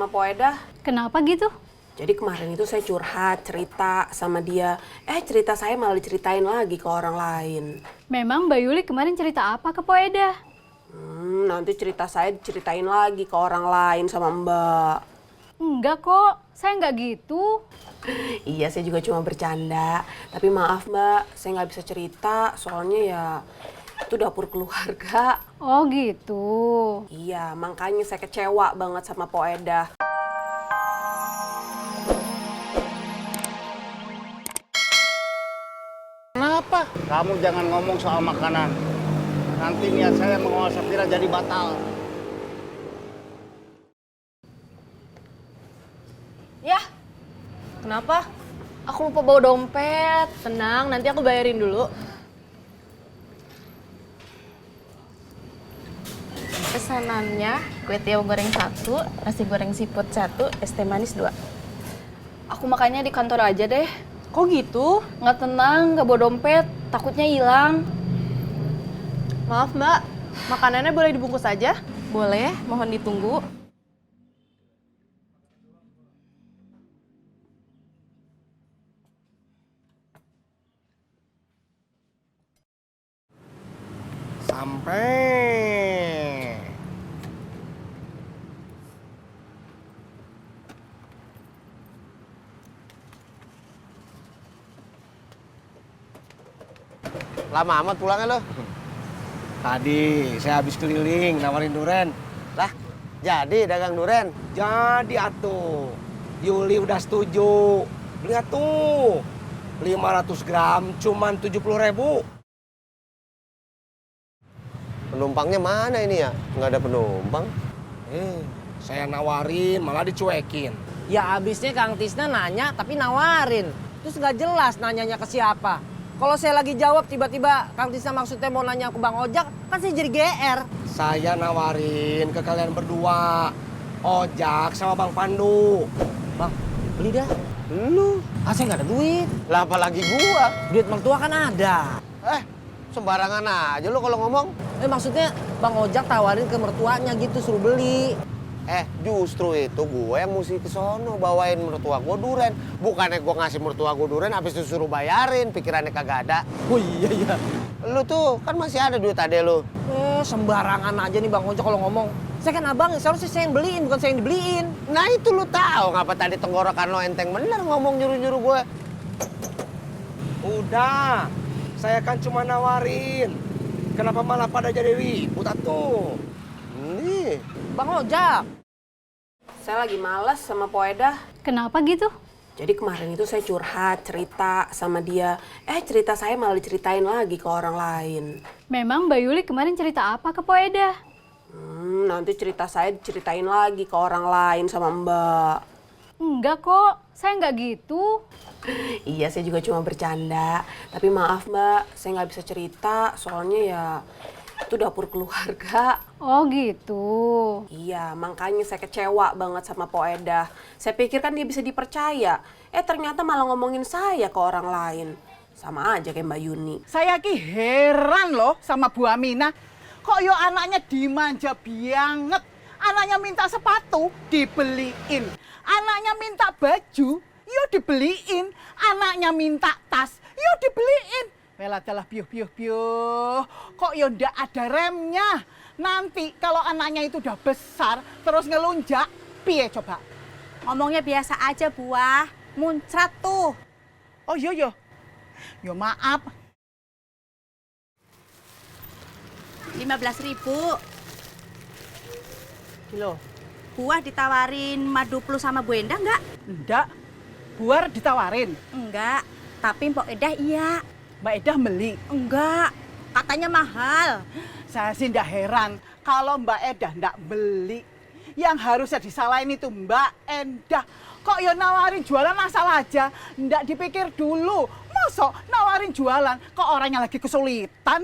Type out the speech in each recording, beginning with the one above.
sama Poedah. Kenapa gitu? Jadi kemarin itu saya curhat, cerita sama dia. Cerita saya malah diceritain lagi ke orang lain. Memang Mbak Yuli kemarin cerita apa ke Poedah? Nanti cerita saya diceritain lagi ke orang lain sama Mbak. Enggak kok, saya nggak gitu. Iya, saya juga cuma bercanda. Tapi maaf Mbak, saya nggak bisa cerita soalnya ya itu dapur keluarga. Oh gitu. Iya, makanya saya kecewa banget sama Poedah. Kenapa? Kamu jangan ngomong soal makanan. Nanti niat saya mengolah Safira jadi batal. Ya, kenapa? Aku lupa bawa dompet. Tenang, nanti aku bayarin dulu. Pesanannya kue tiaw goreng 1, nasi goreng siput 1, es teh manis 2. Aku makannya di kantor aja deh. Kok gitu? Nggak tenang, nggak bawa dompet, takutnya hilang. Maaf mbak, makanannya boleh dibungkus aja? Boleh, mohon ditunggu. Sampai. Lama amat pulangnya lo? Tadi saya habis keliling nawarin duren. Lah, jadi dagang duren? Jadi atuh. Yuli udah setuju. Lihat tuh. 500 gram cuman 70.000. Penumpangnya mana ini ya? Nggak ada penumpang. Saya nawarin malah dicuekin. Ya abisnya Kang Tisna nanya tapi nawarin. Terus nggak jelas nanyanya ke siapa. Kalau saya lagi jawab tiba-tiba Kang Tisna maksudnya mau nanya ke Bang Ojak, kan saya jadi GR. Saya nawarin ke kalian berdua. Ojak sama Bang Pandu. Bang, beli dah. Lu? Saya nggak ada duit. Lah apalagi gua? Duit mertua kan ada. Sembarangan aja lu kalau ngomong. Maksudnya Bang Ojak tawarin ke mertuanya gitu, suruh beli. Justru itu gue yang mesti ke sono bawain mertua gue duren. Bukannya gue ngasih mertua gue duren habis itu suruh bayarin, pikirannya kagak ada. Oh iya. Lu tuh kan masih ada duit ade lu. Sembarangan aja nih Bang Ojak kalau ngomong. Saya kan abang, seharusnya saya yang beliin, bukan saya yang dibeliin. Nah itu lu tahu ngapa tadi tenggorokan lo enteng bener ngomong nyuruh-nyuruh gue. Udah, saya kan cuma nawarin. Kenapa malah pada jadi ribut atuh? Nih, Bang Ojak. Saya lagi malas sama Poedah. Kenapa gitu? Jadi kemarin itu saya curhat, cerita sama dia. Cerita saya malah diceritain lagi ke orang lain. Memang Mbak Yuli kemarin cerita apa ke Poedah? Nanti cerita saya diceritain lagi ke orang lain sama Mbak. Enggak kok, saya nggak gitu. Iya, saya juga cuma bercanda. Tapi maaf Mbak, saya nggak bisa cerita soalnya ya itu dapur keluarga. Oh gitu. Iya, makanya saya kecewa banget sama Poedah. Saya pikir kan dia bisa dipercaya. Ternyata malah ngomongin saya ke orang lain. Sama aja kayak Mbak Yuni. Saya ki heran loh sama Bu Aminah. Kok yo anaknya dimanja banget. Anaknya minta sepatu, dibeliin. Anaknya minta baju, yo dibeliin. Anaknya minta tas, yo dibeliin. Well adalah biuh. Kok yo ndak ada remnya. Nanti kalau anaknya itu udah besar, terus ngelunjak, piye coba? Ngomongnya biasa aja, Buah. Muncrat tuh. Oh yo. Yo maaf. 15.000. Loh, Buah ditawarin madu plus sama Bu Endah enggak? ndak. Buar ditawarin. Enggak. Tapi Mbok Edah iya. Mbak Edah beli. Enggak. Katanya mahal. Saya sih ndak heran kalau Mbak Edah ndak beli. Yang harusnya disalahin itu Mbak Edah. Kok ya nawarin jualan asal aja, ndak dipikir dulu. Masa nawarin jualan kok orangnya lagi kesulitan?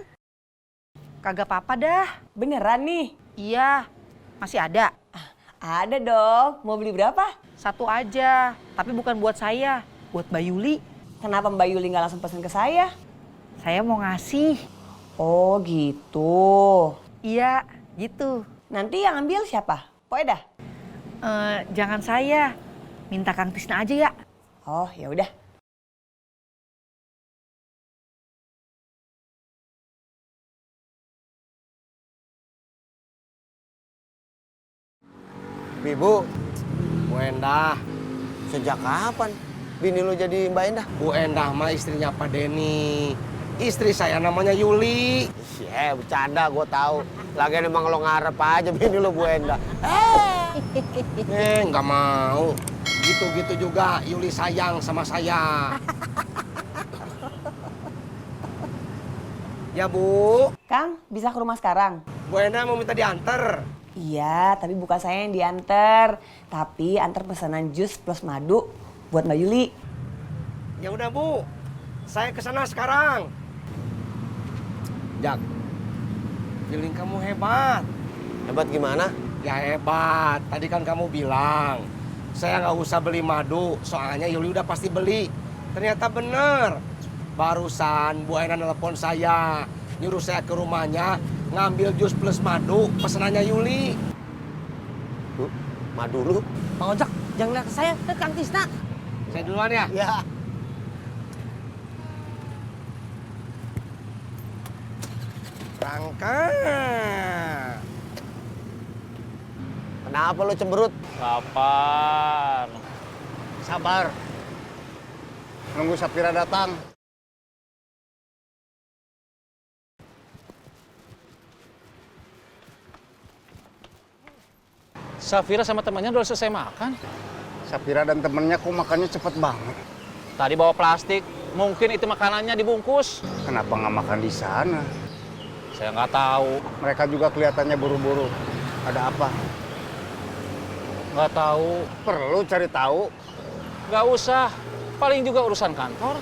Kagak apa-apa dah. Beneran nih? Iya, masih ada. Ada dong. Mau beli berapa? Satu aja, tapi bukan buat saya, buat Mbak Yuli. Kenapa Mbak Yuli nggak langsung pesan ke saya? Saya mau ngasih. Oh gitu. Iya, gitu. Nanti yang ambil siapa? Poedah? Jangan saya. Minta Kang Tisna aja ya. Oh, ya udah. Ibu, Bu Endah, sejak kapan bini lo jadi Mbak Endah? Bu Endah mah istrinya Pak Denny. Istri saya namanya Yuli. Bercanda gue tahu. Lagian emang lo ngarep aja bini lo Bu Endah. Nggak mau. Gitu-gitu juga Yuli sayang sama saya. Ya Bu, Kang, bisa ke rumah sekarang? Bu Endah mau minta diantar. Iya, tapi bukan saya yang diantar. Tapi antar pesanan jus plus madu buat Mbak Yuli. Ya udah Bu, saya ke sana sekarang. Jak, feeling kamu hebat. Hebat gimana? Ya hebat, tadi kan kamu bilang saya nggak usah beli madu, soalnya Yuli udah pasti beli. Ternyata bener. Barusan Bu Aina nelpon saya, nyuruh saya ke rumahnya ngambil jus plus madu pesanannya Yuli. Madu lu? Bang Ojak, jangan lihat ke saya, ke Kang Tisna. Saya duluan ya? Ya. Berangkat. Kenapa lu cemberut? Kapan? Sabar. Nunggu Sapira datang. Safira sama temannya udah selesai makan. Sapira dan temennya kok makannya cepet banget. Tadi bawa plastik, mungkin itu makanannya dibungkus. Kenapa nggak makan di sana? Saya nggak tahu. Mereka juga kelihatannya buru-buru. Ada apa? Nggak tahu. Perlu cari tahu. Nggak usah. Paling juga urusan kantor.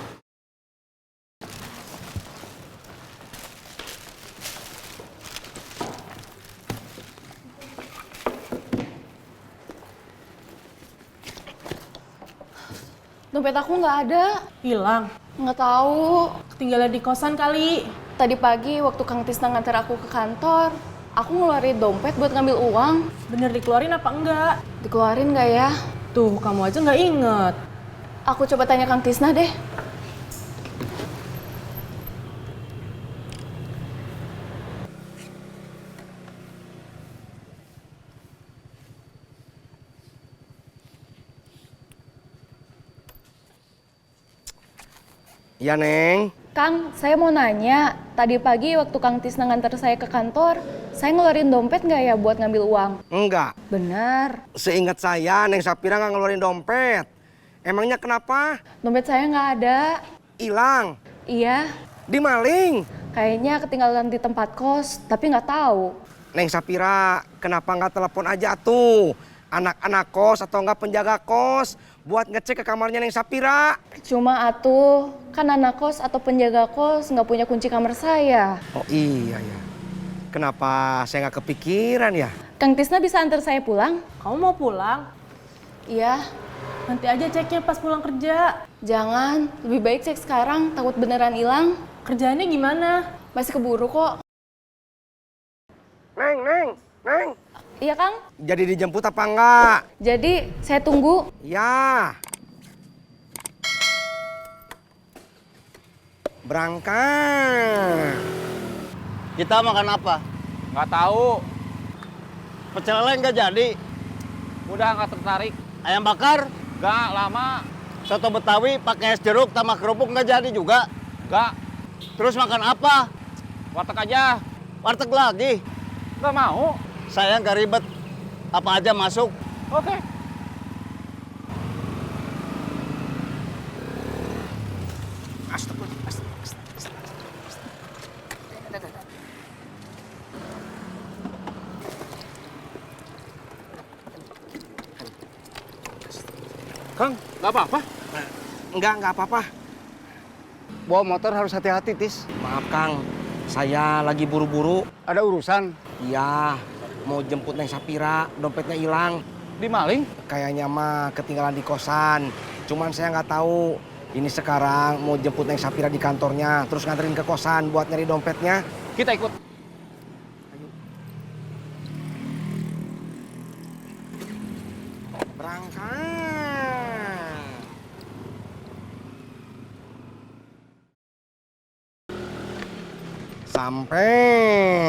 Dompet aku nggak ada. Hilang? Nggak tahu. Ketinggalan di kosan kali. Tadi pagi waktu Kang Tisna nganter aku ke kantor, aku ngeluarin dompet buat ngambil uang. Bener dikeluarin apa enggak? Dikeluarin nggak ya? Tuh, kamu aja nggak inget. Aku coba tanya Kang Tisna deh. Ya Neng. Kang, saya mau nanya, tadi pagi waktu Kang Tisna nganter saya ke kantor, saya ngeluarin dompet nggak ya buat ngambil uang? Enggak. Benar. Seingat saya, Neng Sapira nggak ngeluarin dompet. Emangnya kenapa? Dompet saya nggak ada. Hilang? Iya. Dimaling? Kayaknya ketinggalan di tempat kos, tapi nggak tahu. Neng Sapira, kenapa nggak telepon aja tuh? Anak-anak kos atau nggak penjaga kos buat ngecek ke kamarnya Neng Sapira. Cuma atuh, kan anak kos atau penjaga kos nggak punya kunci kamar saya. Oh iya ya. Kenapa saya nggak kepikiran ya? Kang Tisna bisa antar saya pulang? Kamu mau pulang? Iya. Nanti aja ceknya pas pulang kerja. Jangan, lebih baik cek sekarang, takut beneran hilang. Kerjaannya gimana? Masih keburu kok. Neng. Iya Kang? Jadi dijemput apa enggak? Jadi saya tunggu. Ya. Berangkat. Kita makan apa? Nggak tahu. Pecel lele nggak jadi. Udah nggak tertarik. Ayam bakar? Nggak lama. Soto Betawi pakai es jeruk tambah kerupuk nggak jadi juga. Nggak. Terus makan apa? Warteg aja. Warteg lagi. Nggak mau. Saya nggak ribet. Apa aja masuk. Oke. Kang, Nggak apa-apa. nggak apa-apa. Bawa motor harus hati-hati, Tis. Maaf Kang, saya lagi buru-buru. Ada urusan. Iya, mau jemput Neng Sapira, dompetnya hilang. Dimaling? Kayaknya mah ketinggalan di kosan. Cuman saya nggak tahu. Ini sekarang mau jemput Neng Sapira di kantornya, terus nganterin ke kosan buat nyari dompetnya. Kita ikut. berangkat. Sampai.